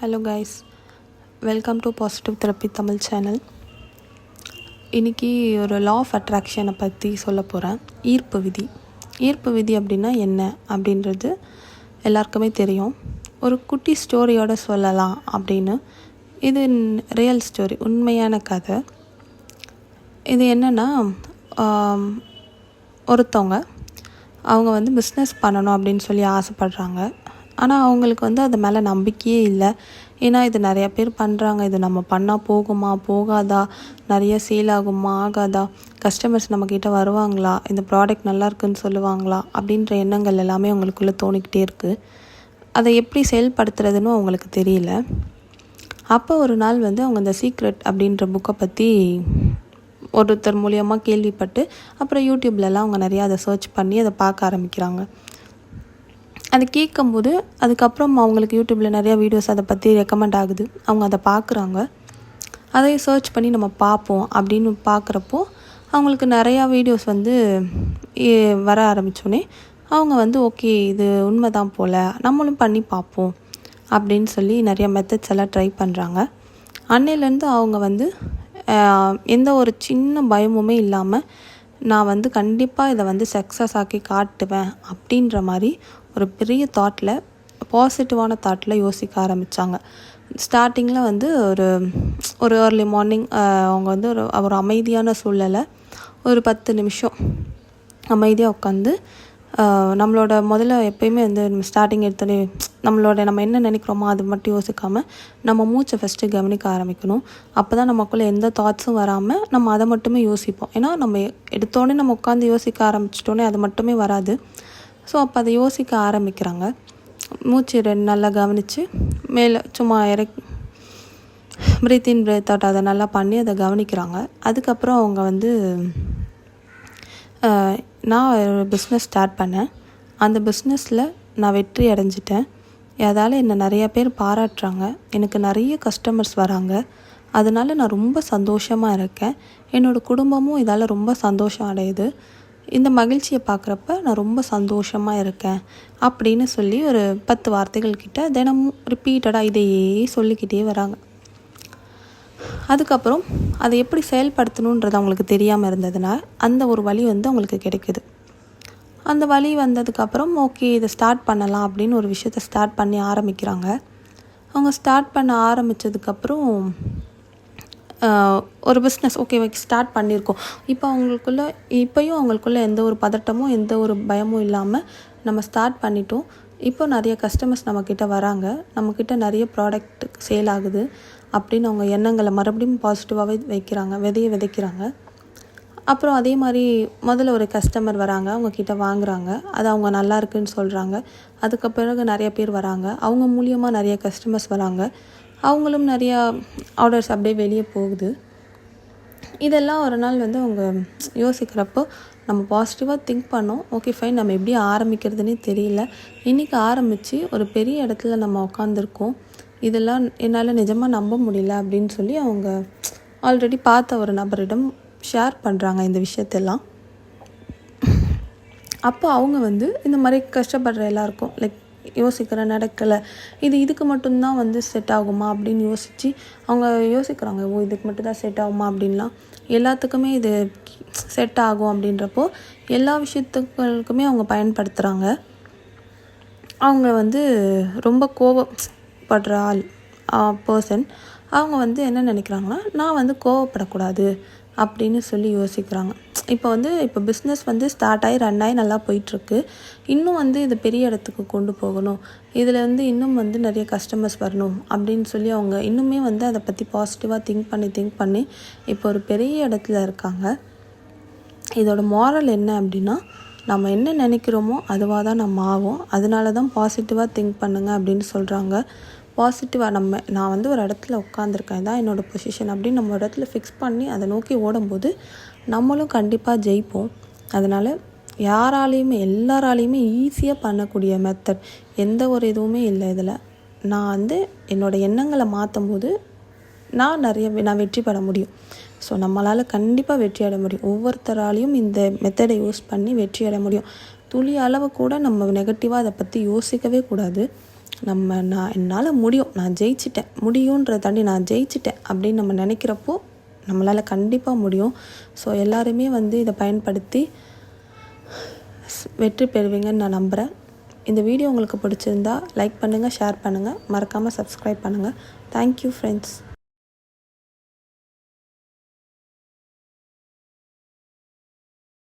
Hello guys, welcome to positive therapy Tamil channel. இன்றைக்கி ஒரு law of அட்ராக்ஷனை பற்றி சொல்ல போகிறேன். ஈர்ப்பு விதி அப்படின்னா என்ன அப்படின்றது எல்லாருக்குமே தெரியும். ஒரு குட்டி ஸ்டோரியோடு சொல்லலாம் அப்படின்னு. இது ரியல் ஸ்டோரி, உண்மையான கதை. இது என்னென்னா, ஒருத்தவங்க அவங்க பிஸ்னஸ் பண்ணணும் அப்படின்னு சொல்லி ஆசைப்பட்றாங்க. ஆனால் அவங்களுக்கு அது மேலே நம்பிக்கையே இல்லை. ஏன்னா இது நிறையா பேர் பண்ணுறாங்க, இது நம்ம பண்ணால் போகுமா போகாதா, நிறைய சேல் ஆகுமா ஆகாதா, கஸ்டமர்ஸ் நம்மக்கிட்ட வருவாங்களா, இந்த ப்ராடக்ட் நல்லா இருக்குன்னு சொல்லுவாங்களா அப்படின்ற எண்ணங்கள் எல்லாமே அவங்களுக்குள்ளே தோணிக்கிட்டே இருக்குது. அதை எப்படி செயல்படுத்துறதுன்னு அவங்களுக்கு தெரியல. அப்போ ஒரு நாள் அவங்க இந்த சீக்ரெட் அப்படின்ற புக்கை பற்றி ஒருத்தர் மூலியமாக கேள்விப்பட்டு அப்புறம் யூடியூப்லலாம் அவங்க நிறையா அதை சர்ச் பண்ணி அதை பார்க்க ஆரம்பிக்கிறாங்க. அதை கேட்கும்போது அதுக்கப்புறம் அவங்களுக்கு யூடியூப்பில் நிறையா வீடியோஸ் அதை பற்றி ரெக்கமெண்ட் ஆகுது. அவங்க அதை பார்க்குறாங்க. அதை சர்ச் பண்ணி நம்ம பார்ப்போம் அப்படின்னு பார்க்குறப்போ அவங்களுக்கு நிறையா வீடியோஸ் வர ஆரம்பித்தோடனே அவங்க ஓகே இது உண்மை தான் போல், நம்மளும் பண்ணி பார்ப்போம் அப்படின்னு சொல்லி நிறையா மெத்தட்ஸ் எல்லாம் ட்ரை பண்ணுறாங்க. அன்னையிலேருந்து அவங்க எந்த ஒரு சின்ன பயமுமே இல்லாமல் நான் கண்டிப்பாக இதை சக்ஸஸ் ஆக்கி காட்டுவேன் அப்படின்ற மாதிரி ஒரு பெரிய தாட்டில், பாசிட்டிவான தாட்டில் யோசிக்க ஆரம்பித்தாங்க. ஸ்டார்டிங்கில் ஒரு ஏர்லி மார்னிங் அவங்க ஒரு அமைதியான சூழ்நிலை, ஒரு 10 நிமிஷம் அமைதியாக உட்காந்து நம்மளோட முதல்ல எப்போயுமே ஸ்டார்டிங் எடுத்தோடனே நம்ம என்ன நினைக்கிறோமோ அது மட்டும் யோசிக்காமல் நம்ம மூச்சை ஃபஸ்ட்டு கவனிக்க ஆரம்பிக்கணும். அப்போ தான் நமக்குள்ளே எந்த தாட்ஸும் வராமல் நம்ம அதை மட்டுமே யோசிப்போம். ஏன்னா நம்ம எடுத்தோடனே நம்ம உட்காந்து யோசிக்க ஆரம்பிச்சிட்டோன்னே அது மட்டுமே வராது. ஸோ அப்போ அதை யோசிக்க ஆரம்பிக்கிறாங்க. மூச்சு நல்லா கவனித்து மேலே சும்மா பிரீத் இன் பிரீத் அவுட் அதை நல்லா பண்ணி அதை கவனிக்கிறாங்க. அதுக்கப்புறம் அவங்க நான் ஒரு பிஸ்னஸ் ஸ்டார்ட் பண்ணேன். அந்த பிஸ்னஸில் நான் வெற்றி அடைஞ்சிட்டேன். அதால் என்னை நிறையா பேர் பாராட்டுறாங்க, எனக்கு நிறைய கஸ்டமர்ஸ் வராங்க. அதனால் நான் ரொம்ப சந்தோஷமாக இருக்கேன். என்னோடய குடும்பமும் இதால் ரொம்ப சந்தோஷம் அடையுது. இந்த மகிழ்ச்சியை பார்க்குறப்ப நான் ரொம்ப சந்தோஷமாக இருக்கேன் அப்படின்னு சொல்லி ஒரு 10 வார்த்தைகள் கிட்ட தினமும் ரிப்பீட்டடாக இதையே சொல்லிக்கிட்டே வராங்க. அதுக்கப்புறம் அதை எப்படி செயல்படுத்தணுன்றது அவங்களுக்கு தெரியாமல் இருந்ததுனால் அந்த ஒரு வழி அவங்களுக்கு கிடைக்குது. அந்த வழி வந்ததுக்கப்புறம் ஓகே இதை ஸ்டார்ட் பண்ணலாம் அப்படின்னு ஒரு விஷயத்தை ஸ்டார்ட் பண்ணி ஆரம்பிக்கிறாங்க. அவங்க ஸ்டார்ட் பண்ண ஆரம்பித்ததுக்கப்புறம் ஒரு பிஸ்னஸ் ஓகே ஸ்டார்ட் பண்ணியிருக்கோம். இப்போயும் அவங்களுக்குள்ளே எந்த ஒரு பதட்டமும் எந்த ஒரு பயமும் இல்லாமல் நம்ம ஸ்டார்ட் பண்ணிட்டோம். இப்போ நிறைய கஸ்டமர்ஸ் நம்மக்கிட்ட வராங்க, நம்மக்கிட்ட நிறைய ப்ராடக்ட் சேல் ஆகுது அப்படின்னு அவங்க எண்ணங்களை மறுபடியும் பாசிட்டிவாகவே விதைக்கிறாங்க. அப்புறம் அதே மாதிரி முதல்ல ஒரு கஸ்டமர் வராங்க, அவங்கக்கிட்ட வாங்குகிறாங்க, அது அவங்க நல்லா இருக்குன்னு சொல்கிறாங்க. அதுக்கு பிறகு நிறைய பேர் வராங்க, அவங்க மூலியமாக நிறைய கஸ்டமர்ஸ் வராங்க, அவங்களும் நிறையா ஆர்டர்ஸ் அப்படியே வெளியே போகுது. இதெல்லாம் ஒரு நாள் அவங்க யோசிக்கிறப்போ நம்ம பாசிட்டிவாக திங்க் பண்ணோம். ஓகே ஃபைன், நம்ம எப்படி ஆரம்பிக்கிறதுனே தெரியல, இன்றைக்கி ஆரம்பித்து ஒரு பெரிய இடத்துல நம்ம உட்காந்துருக்கோம், இதெல்லாம் என்னால் நிஜமாக நம்ப முடியல அப்படின்னு சொல்லி அவங்க ஆல்ரெடி பார்த்த ஒரு நபரிடம் ஷேர் பண்ணுறாங்க இந்த விஷயத்தெல்லாம். அப்போ அவங்க இந்த மாதிரி கஷ்டப்படுற எல்லாருக்கும் யோசிக்கிற நடக்கலை, இதுக்கு மட்டும்தான் செட் ஆகுமா அப்படின்னு யோசித்து அவங்க யோசிக்கிறாங்க. இதுக்கு மட்டும்தான் செட் ஆகுமா அப்படின்லாம், எல்லாத்துக்குமே இது செட் ஆகும் அப்படின்றப்போ எல்லா விஷயத்துக்களுக்குமே அவங்க பயன்படுத்துகிறாங்க. அவங்க ரொம்ப கோவப்படுற பர்சன். அவங்க என்ன நினைக்கிறாங்கன்னா, நான் கோவப்படக்கூடாது அப்படின்னு சொல்லி யோசிக்கிறாங்க. இப்போ பிஸ்னஸ் ஸ்டார்ட் ஆகி ரன் ஆகி நல்லா போயிட்டுருக்கு. இன்னும் இது பெரிய இடத்துக்கு கொண்டு போகணும், இதில் இன்னும் நிறைய கஸ்டமர்ஸ் வரணும் அப்படின்னு சொல்லி அவங்க இன்னுமே அதை பற்றி பாசிட்டிவாக திங்க் பண்ணி இப்போ ஒரு பெரிய இடத்துல இருக்காங்க. இதோட மாரல் என்ன அப்படின்னா, நம்ம என்ன நினைக்கிறோமோ அதுவாக தான் நம்ம ஆகும். அதனால தான் பாசிட்டிவாக திங்க் பண்ணுங்க அப்படின்னு சொல்கிறாங்க. பாசிட்டிவாக நான் ஒரு இடத்துல உட்காந்துருக்கேன், இதான் என்னோடய பொசிஷன் அப்படின்னு நம்ம இடத்துல ஃபிக்ஸ் பண்ணி அதை நோக்கி ஓடும்போது நம்மளும் கண்டிப்பாக ஜெயிப்போம். அதனால் எல்லாராலையுமே ஈஸியாக பண்ணக்கூடிய மெத்தட், எந்த ஒரு இதுவுமே இல்லை இதில். நான் என்னோடய எண்ணங்களை மாற்றும் போது நான் வெற்றி பெற முடியும். ஸோ நம்மளால் கண்டிப்பாக வெற்றி அடைய முடியும். ஒவ்வொருத்தராலையும் இந்த மெத்தடை யூஸ் பண்ணி வெற்றி அடைய முடியும். துளி அளவு கூட நம்ம நெகட்டிவாக அதை பற்றி யோசிக்கவே கூடாது. என்னால் முடியும், நான் ஜெயிச்சிட்டேன், முடியுன்றதை தாண்டி நான் ஜெயிச்சிட்டேன் அப்படின்னு நம்ம நினைக்கிறப்போ நம்மளால் கண்டிப்பாக முடியும். ஸோ எல்லாருமே வந்து இதை பயன்படுத்தி வெற்றி பெறுவீங்கன்னு நான் நம்புகிறேன். இந்த வீடியோ உங்களுக்கு பிடிச்சிருந்தா லைக் பண்ணுங்கள், ஷேர் பண்ணுங்கள், மறக்காமல் சப்ஸ்கிரைப் பண்ணுங்கள். Thank you friends.